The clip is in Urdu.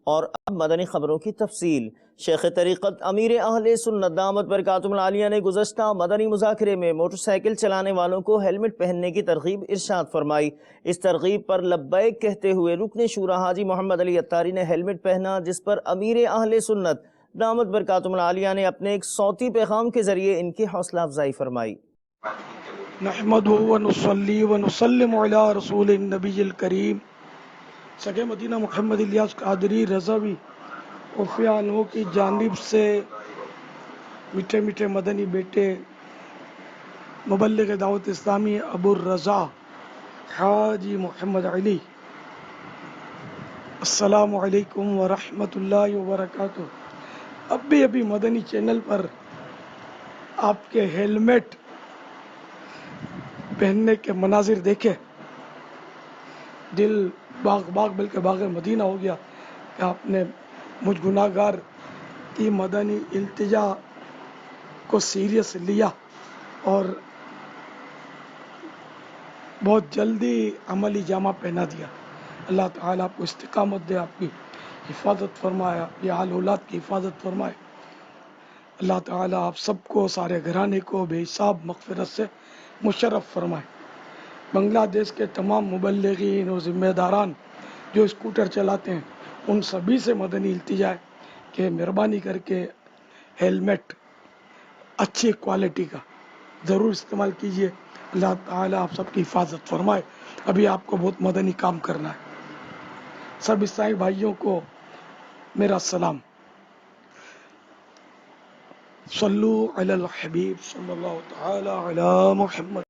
اور اب مدنی خبروں کی تفصیل۔ شیخ طریقت امیر اہل سنت دامت برکاتہم العالیہ نے گزشتہ مدنی مذاکرے میں موٹر سائیکل چلانے والوں کو ہیلمٹ پہننے کی ترغیب ارشاد فرمائی۔ اس ترغیب پر لبیک کہتے ہوئے رکن شورا حاجی محمد علی اتاری نے ہیلمٹ پہنا، جس پر امیر اہل سنت دامت برکاتہم العالیہ نے اپنے ایک صوتی پیغام کے ذریعے ان کی حوصلہ افزائی فرمائی۔ نحمدہ ونصلی ونسلم علی رسول النبی الکریم سگے مدینہ محمد الیاس قادری رضوی عفیانو کی جانب سے میٹھے میٹھے مدنی بیٹے مبلغ دعوت اسلامی ابو الرضا حاجی محمد علی، السلام علیکم ورحمۃ اللہ وبرکاتہ۔ ابھی مدنی چینل پر آپ کے ہیلمٹ پہننے کے مناظر دیکھے، دل باغ بلکہ باغ مدینہ ہو گیا کہ آپ نے مجھ گناہ گار کی مدنی التجا کو سیریس لیا اور بہت جلدی عملی جامہ پہنا دیا۔ اللہ تعالیٰ آپ کو استقامت دے، آپ کی حفاظت فرمائے، آپ کی آل اولاد کی حفاظت فرمائے۔ اللہ تعالیٰ آپ سب کو، سارے گھرانے کو بے حساب مغفرت سے مشرف فرمائے۔ بنگلہ دیش کے تمام مبلغین و ذمہ داران جو اسکوٹر چلاتے ہیں، ان سبھی سے مدنی التجا ہے کہ مہربانی کر کے ہیلمٹ اچھی کوالٹی کا ضرور استعمال کیجیے۔ اللہ تعالیٰ آپ سب کی حفاظت فرمائے۔ ابھی آپ کو بہت مدنی کام کرنا ہے۔ سب عیسائی بھائیوں کو میرا سلام۔ صلو علی الحبیب صلی اللہ تعالی علی محمد۔